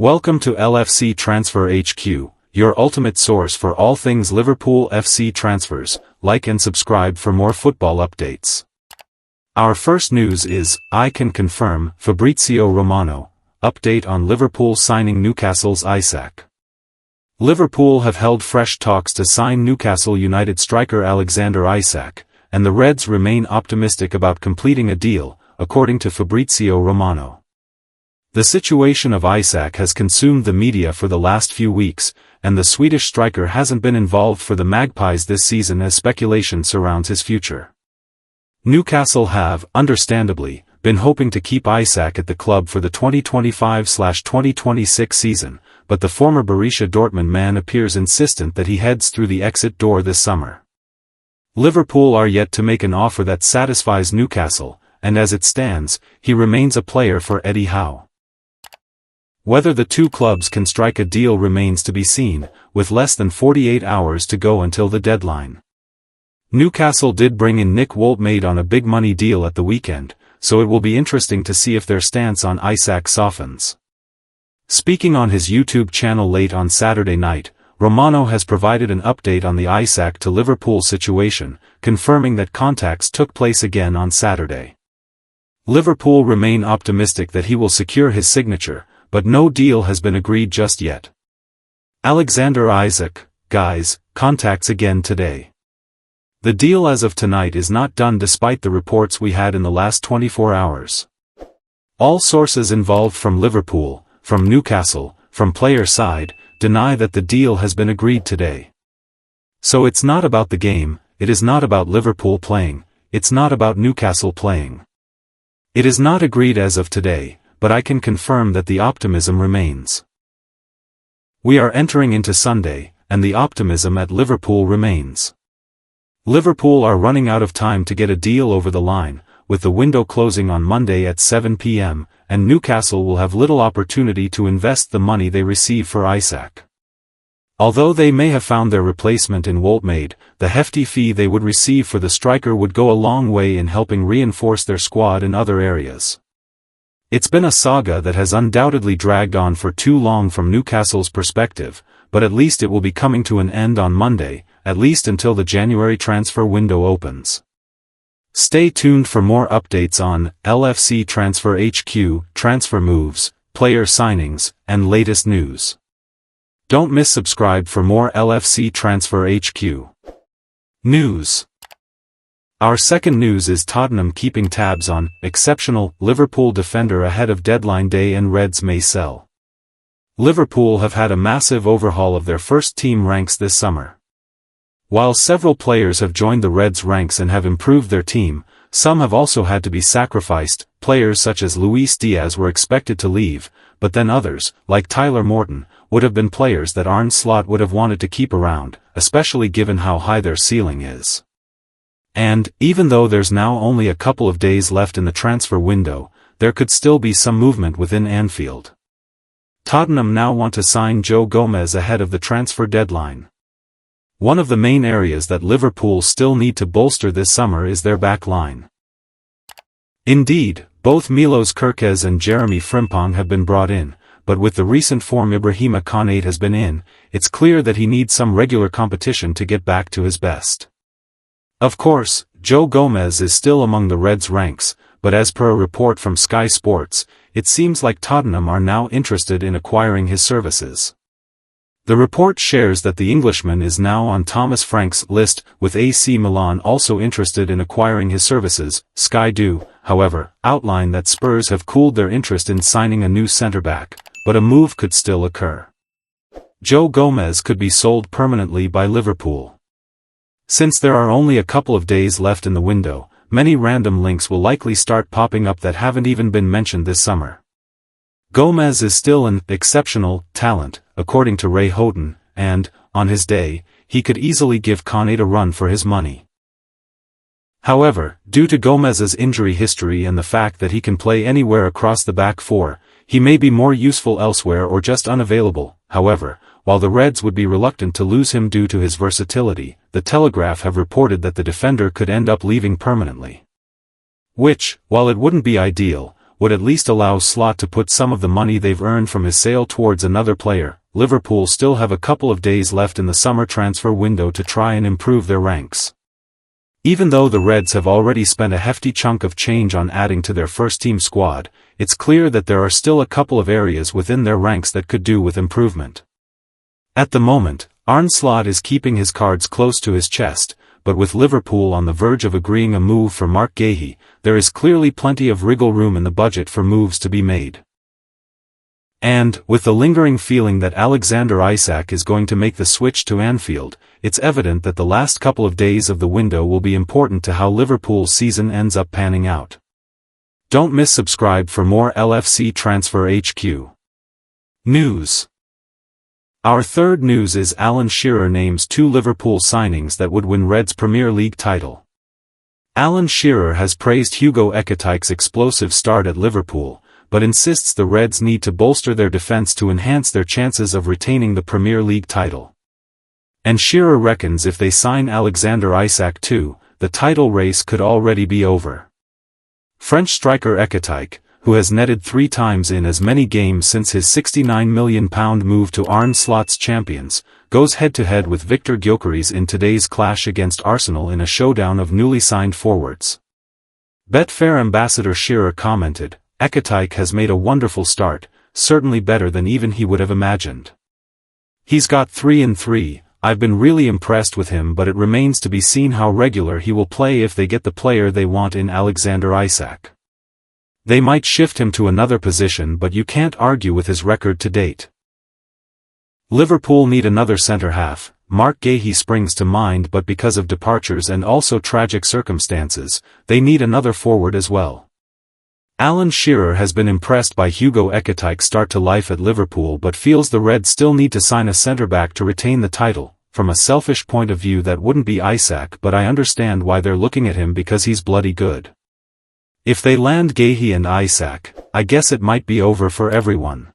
Welcome to LFC Transfer HQ, your ultimate source for all things Liverpool FC transfers. Like and subscribe for more football updates. Our first news is, I can confirm, Fabrizio Romano, update on Liverpool signing Newcastle's Isak. Liverpool have held fresh talks to sign Newcastle United striker Alexander Isak, and the Reds remain optimistic about completing a deal, according to Fabrizio Romano. The situation of Isak has consumed the media for the last few weeks, and the Swedish striker hasn't been involved for the Magpies this season as speculation surrounds his future. Newcastle have, understandably, been hoping to keep Isak at the club for the 2025/2026 season, but the former Borussia Dortmund man appears insistent that he heads through the exit door this summer. Liverpool are yet to make an offer that satisfies Newcastle, and as it stands, he remains a player for Eddie Howe. Whether the two clubs can strike a deal remains to be seen, with less than 48 hours to go until the deadline. Newcastle did bring in Nick Woltmade on a big money deal at the weekend, so it will be interesting to see if their stance on Isak softens. Speaking on his YouTube channel late on Saturday night, Romano has provided an update on the Isak to Liverpool situation, confirming that contacts took place again on Saturday. Liverpool remain optimistic that he will secure his signature, but no deal has been agreed just yet. Alexander Isak, guys, contacts again today. The deal as of tonight is not done despite the reports we had in the last 24 hours. All sources involved from Liverpool, from Newcastle, from player side, deny that the deal has been agreed today. So it's not about the game, it is not about Liverpool playing, it's not about Newcastle playing. It is not agreed as of today, but I can confirm that the optimism remains. We are entering into Sunday, and the optimism at Liverpool remains. Liverpool are running out of time to get a deal over the line, with the window closing on Monday at 7 p.m., and Newcastle will have little opportunity to invest the money they receive for Isak. Although they may have found their replacement in Woltmade, the hefty fee they would receive for the striker would go a long way in helping reinforce their squad in other areas. It's been a saga that has undoubtedly dragged on for too long from Newcastle's perspective, but at least it will be coming to an end on Monday, at least until the January transfer window opens. Stay tuned for more updates on LFC Transfer HQ, transfer moves, player signings, and latest news. Don't miss subscribe for more LFC Transfer HQ news. Our second news is Tottenham keeping tabs on exceptional Liverpool defender ahead of deadline day and Reds may sell. Liverpool have had a massive overhaul of their first team ranks this summer. While several players have joined the Reds ranks and have improved their team, some have also had to be sacrificed. Players such as Luis Diaz were expected to leave, but then others, like Tyler Morton, would have been players that Arne Slot would have wanted to keep around, especially given how high their ceiling is. And, even though there's now only a couple of days left in the transfer window, there could still be some movement within Anfield. Tottenham now want to sign Joe Gomez ahead of the transfer deadline. One of the main areas that Liverpool still need to bolster this summer is their back line. Indeed, both Milos Kerkez and Jeremy Frimpong have been brought in, but with the recent form Ibrahima Konate has been in, it's clear that he needs some regular competition to get back to his best. Of course, Joe Gomez is still among the Reds' ranks, but as per a report from Sky Sports, it seems like Tottenham are now interested in acquiring his services. The report shares that the Englishman is now on Thomas Frank's list, with AC Milan also interested in acquiring his services. Sky do, however, outline that Spurs have cooled their interest in signing a new centre-back, but a move could still occur. Joe Gomez could be sold permanently by Liverpool. Since there are only a couple of days left in the window, many random links will likely start popping up that haven't even been mentioned this summer. Gomez is still an exceptional talent, according to Ray Houghton, and, on his day, he could easily give Konate a run for his money. However, due to Gomez's injury history and the fact that he can play anywhere across the back four, he may be more useful elsewhere or just unavailable. However, while the Reds would be reluctant to lose him due to his versatility, the Telegraph have reported that the defender could end up leaving permanently. Which, while it wouldn't be ideal, would at least allow Slot to put some of the money they've earned from his sale towards another player. Liverpool still have a couple of days left in the summer transfer window to try and improve their ranks. Even though the Reds have already spent a hefty chunk of change on adding to their first-team squad, it's clear that there are still a couple of areas within their ranks that could do with improvement. At the moment, Arne Slot is keeping his cards close to his chest, but with Liverpool on the verge of agreeing a move for Mark Guéhi, there is clearly plenty of wriggle room in the budget for moves to be made. And, with the lingering feeling that Alexander Isak is going to make the switch to Anfield, it's evident that the last couple of days of the window will be important to how Liverpool's season ends up panning out. Don't miss subscribe for more LFC Transfer HQ news. Our third news is Alan Shearer names 2 Liverpool signings that would win Reds Premier League title. Alan Shearer has praised Hugo Ekitike's explosive start at Liverpool, but insists the Reds need to bolster their defence to enhance their chances of retaining the Premier League title. And Shearer reckons if they sign Alexander Isak too, the title race could already be over. French striker Ekitike, who has netted 3 times in as many games since his £69 million move to Arne Slot's champions, goes head-to-head with Victor Gyökeres in today's clash against Arsenal in a showdown of newly signed forwards. Betfair ambassador Shearer commented, "Ekitike has made a wonderful start, certainly better than even he would have imagined. He's got 3 in 3, I've been really impressed with him, but it remains to be seen how regular he will play if they get the player they want in Alexander Isak. They might shift him to another position, but you can't argue with his record to date." Liverpool need another centre-half. Mark Guéhi springs to mind, but because of departures and also tragic circumstances, they need another forward as well. Alan Shearer has been impressed by Hugo Ekitike's start to life at Liverpool but feels the Reds still need to sign a centre-back to retain the title. From a selfish point of view, that wouldn't be Isak, but I understand why they're looking at him because he's bloody good. If they land Guéhi and Isak, I guess it might be over for everyone.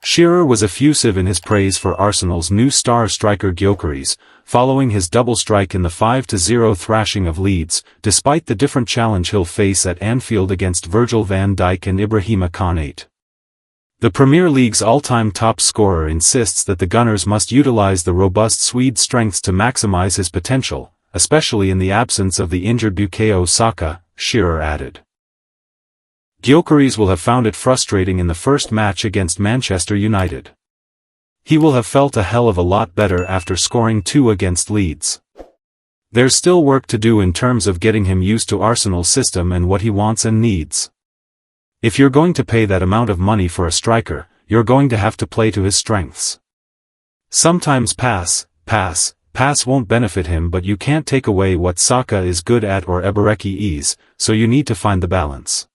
Shearer was effusive in his praise for Arsenal's new star striker Gyökeres, following his double strike in the 5-0 thrashing of Leeds, despite the different challenge he'll face at Anfield against Virgil van Dijk and Ibrahima Konate. The Premier League's all-time top scorer insists that the Gunners must utilise the robust Swede's strengths to maximise his potential, especially in the absence of the injured Bukayo Saka, Shearer added. Gyökeres will have found it frustrating in the first match against Manchester United. He will have felt a hell of a lot better after scoring 2 against Leeds. There's still work to do in terms of getting him used to Arsenal's system and what he wants and needs. If you're going to pay that amount of money for a striker, you're going to have to play to his strengths. Sometimes pass won't benefit him, but you can't take away what Saka is good at or Ebereki is, so you need to find the balance.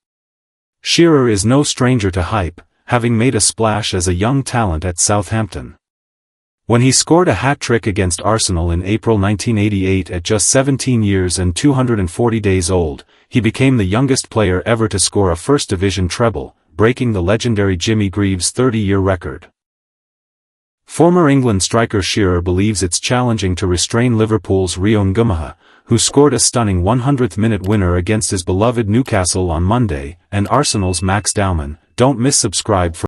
Shearer is no stranger to hype, having made a splash as a young talent at Southampton. When he scored a hat-trick against Arsenal in April 1988 at just 17 years and 240 days old, he became the youngest player ever to score a First Division treble, breaking the legendary Jimmy Greaves' 30-year record. Former England striker Shearer believes it's challenging to restrain Liverpool's Rio Ngumaha, who scored a stunning 100th-minute winner against his beloved Newcastle on Monday, and Arsenal's Max Dowman. Don't miss subscribe for.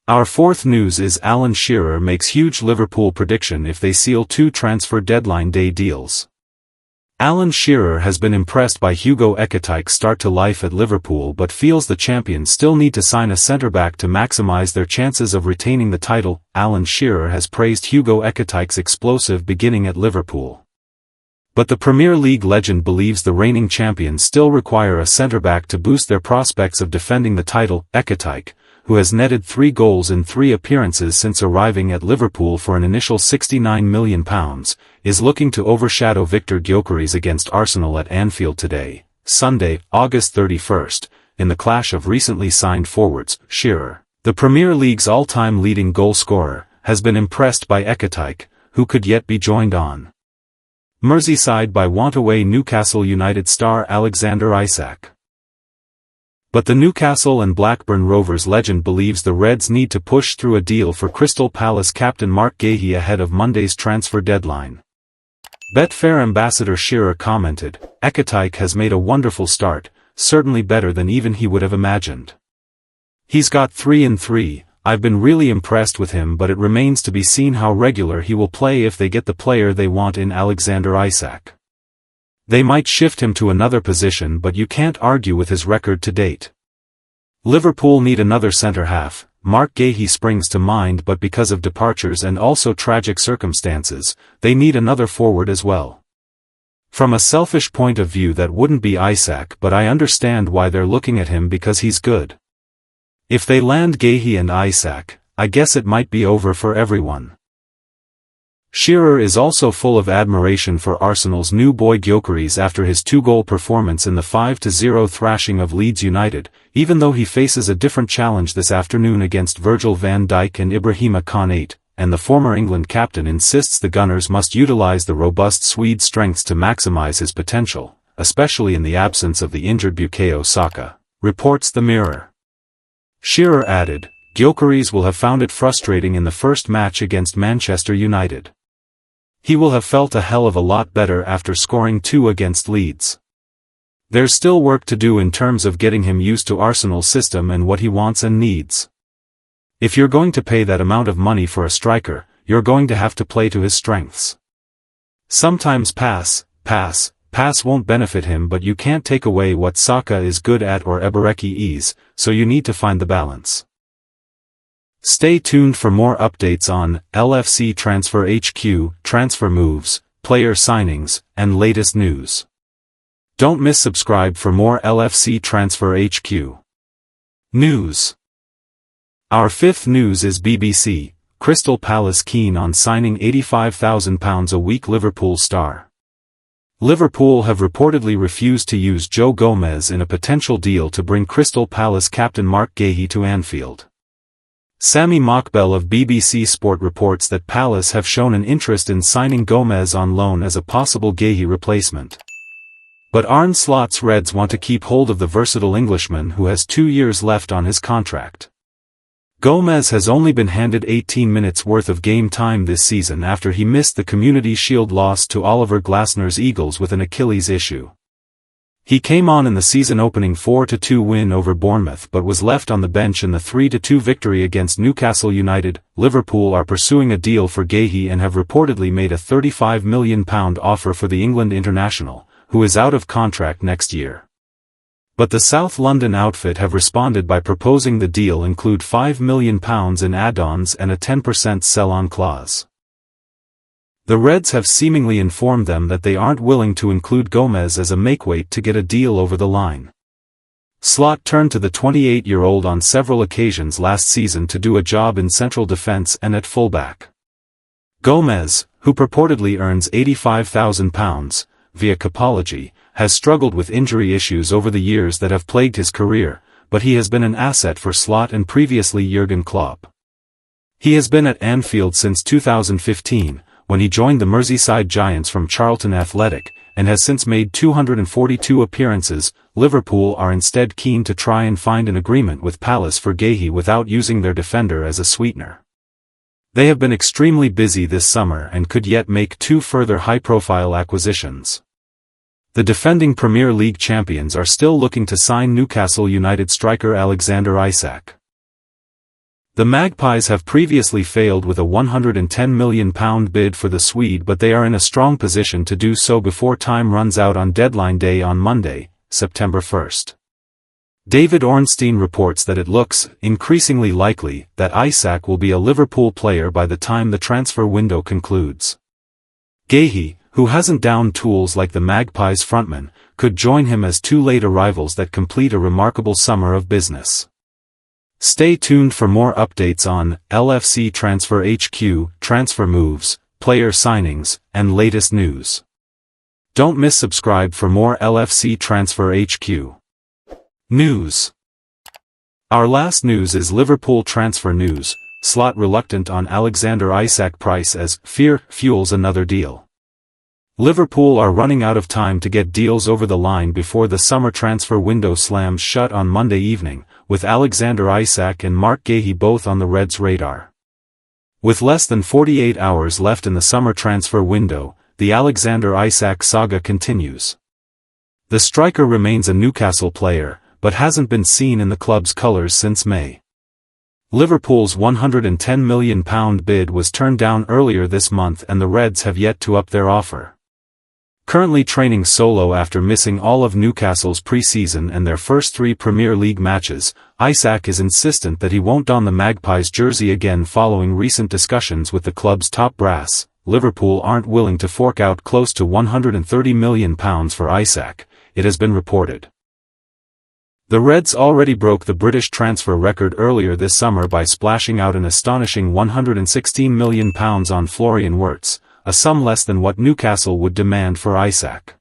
Our fourth news is Alan Shearer makes huge Liverpool prediction if they seal 2 transfer deadline day deals. Alan Shearer has been impressed by Hugo Ekitike's start to life at Liverpool but feels the champions still need to sign a centre-back to maximise their chances of retaining the title. Alan Shearer has praised Hugo Ekitike's explosive beginning at Liverpool. But the Premier League legend believes the reigning champions still require a centre-back to boost their prospects of defending the title. Ekitike, who has netted 3 goals in 3 appearances since arriving at Liverpool for an initial £69 million, is looking to overshadow Victor Gyökeres against Arsenal at Anfield today, Sunday, August 31st, in the clash of recently signed forwards. Shearer, the Premier League's all-time leading goal scorer, has been impressed by Ekitike, who could yet be joined on Merseyside by want-away Newcastle United star Alexander Isak. But the Newcastle and Blackburn Rovers legend believes the Reds need to push through a deal for Crystal Palace captain Mark Guéhi ahead of Monday's transfer deadline. Betfair ambassador Shearer commented, "Ekitike has made a wonderful start, certainly better than even he would have imagined. He's got 3 and 3, I've been really impressed with him, but it remains to be seen how regular he will play if they get the player they want in Alexander Isak. They might shift him to another position, but you can't argue with his record to date. Liverpool need another centre-half. Mark Guéhi springs to mind, but because of departures and also tragic circumstances, they need another forward as well. From a selfish point of view, that wouldn't be Isak, but I understand why they're looking at him because he's good. If they land Guéhi and Isak, I guess it might be over for everyone. Shearer is also full of admiration for Arsenal's new boy Gyökeres after his 2-goal performance in the 5-0 thrashing of Leeds United, even though he faces a different challenge this afternoon against Virgil van Dijk and Ibrahima Konate, and the former England captain insists the Gunners must utilise the robust Swede's strengths to maximise his potential, especially in the absence of the injured Bukayo Saka, reports the Mirror. Shearer added, Gyökeres will have found it frustrating in the first match against Manchester United. He will have felt a hell of a lot better after scoring 2 against Leeds. There's still work to do in terms of getting him used to Arsenal's system and what he wants and needs. If you're going to pay that amount of money for a striker, you're going to have to play to his strengths. Sometimes pass won't benefit him, but you can't take away what Saka is good at or Ebereki is, so you need to find the balance. Stay tuned for more updates on LFC Transfer HQ, transfer moves, player signings, and latest news. Don't miss subscribe for more LFC Transfer HQ news. Our 5th news is BBC, Crystal Palace keen on signing £85,000 a week Liverpool star. Liverpool have reportedly refused to use Joe Gomez in a potential deal to bring Crystal Palace captain Mark Guéhi to Anfield. Sami Mokbel of BBC Sport reports that Palace have shown an interest in signing Gomez on loan as a possible Guéhi replacement. But Arne Slot's Reds want to keep hold of the versatile Englishman who has 2 years left on his contract. Gomez has only been handed 18 minutes worth of game time this season after he missed the Community Shield loss to Oliver Glasner's Eagles with an Achilles issue. He came on in the season-opening 4-2 win over Bournemouth but was left on the bench in the 3-2 victory against Newcastle United. Liverpool are pursuing a deal for Guéhi and have reportedly made a £35 million offer for the England international, who is out of contract next year. But the South London outfit have responded by proposing the deal include £5 million in add-ons and a 10% sell-on clause. The Reds have seemingly informed them that they aren't willing to include Gomez as a makeweight to get a deal over the line. Slot turned to the 28-year-old on several occasions last season to do a job in central defence and at fullback. Gomez, who purportedly earns £85,000, via Capology, has struggled with injury issues over the years that have plagued his career, but he has been an asset for Slot and previously Jurgen Klopp. He has been at Anfield since 2015, when he joined the Merseyside Giants from Charlton Athletic, and has since made 242 appearances. Liverpool are instead keen to try and find an agreement with Palace for Guéhi without using their defender as a sweetener. They have been extremely busy this summer and could yet make 2 further high-profile acquisitions. The defending Premier League champions are still looking to sign Newcastle United striker Alexander Isak. The Magpies have previously failed with a £110 million bid for the Swede, but they are in a strong position to do so before time runs out on deadline day on Monday, September 1st. David Ornstein reports that it looks increasingly likely that Isak will be a Liverpool player by the time the transfer window concludes. Guéhi, who hasn't downed tools like the Magpies frontman, could join him as 2 late arrivals that complete a remarkable summer of business. Stay tuned for more updates on LFC Transfer HQ, transfer moves, player signings, and latest news. Don't miss subscribe for more LFC Transfer HQ news. Our last news is Liverpool transfer news. Slot reluctant on Alexander Isak price as fear fuels another deal. Liverpool are running out of time to get deals over the line before the summer transfer window slams shut on Monday evening, with Alexander Isak and Mark Guéhi both on the Reds' radar. With less than 48 hours left in the summer transfer window, the Alexander Isak saga continues. The striker remains a Newcastle player, but hasn't been seen in the club's colours since May. Liverpool's £110 million bid was turned down earlier this month and the Reds have yet to up their offer. Currently training solo after missing all of Newcastle's pre-season and their first 3 Premier League matches, Isak is insistent that he won't don the Magpies jersey again following recent discussions with the club's top brass. Liverpool aren't willing to fork out close to £130 million for Isak, it has been reported. The Reds already broke the British transfer record earlier this summer by splashing out an astonishing £116 million on Florian Wirtz, a sum less than what Newcastle would demand for Isak.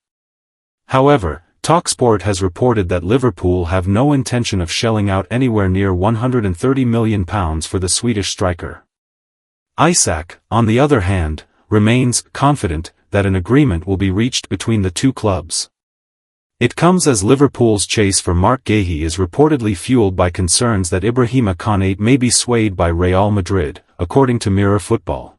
However, TalkSport has reported that Liverpool have no intention of shelling out anywhere near £130 million for the Swedish striker. Isak, on the other hand, remains confident that an agreement will be reached between the two clubs. It comes as Liverpool's chase for Marc Guéhi is reportedly fueled by concerns that Ibrahima Konate may be swayed by Real Madrid, according to Mirror Football.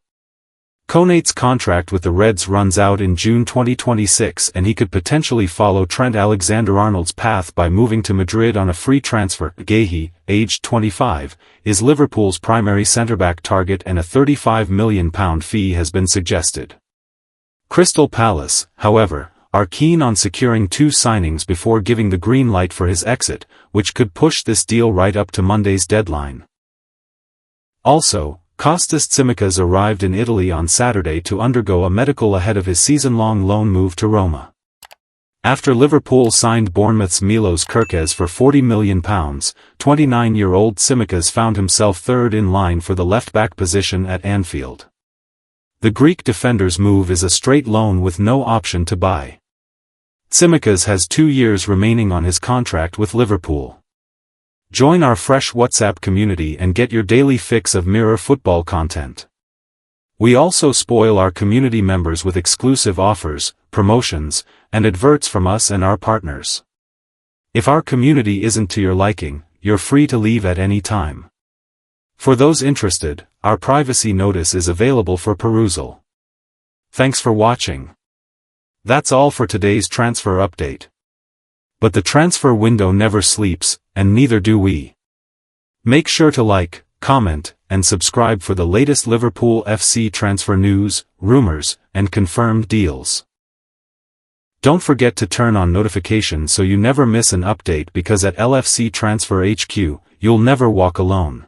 Konate's contract with the Reds runs out in June 2026 and he could potentially follow Trent Alexander-Arnold's path by moving to Madrid on a free transfer. Guéhi, aged 25, is Liverpool's primary centre-back target and a £35 million fee has been suggested. Crystal Palace, however, are keen on securing 2 signings before giving the green light for his exit, which could push this deal right up to Monday's deadline. Also, Kostas Tsimikas arrived in Italy on Saturday to undergo a medical ahead of his season-long loan move to Roma. After Liverpool signed Bournemouth's Milos Kerkez for £40 million, 29-year-old Tsimikas found himself third in line for the left-back position at Anfield. The Greek defender's move is a straight loan with no option to buy. Tsimikas has 2 years remaining on his contract with Liverpool. Join our fresh WhatsApp community and get your daily fix of Mirror Football content. We also spoil our community members with exclusive offers, promotions, and adverts from us and our partners. If our community isn't to your liking, you're free to leave at any time. For those interested, our privacy notice is available for perusal. Thanks for watching. That's all for today's transfer update. But the transfer window never sleeps, and neither do we. Make sure to like, comment, and subscribe for the latest Liverpool FC transfer news, rumors, and confirmed deals. Don't forget to turn on notifications so you never miss an update because at LFC Transfer HQ, you'll never walk alone.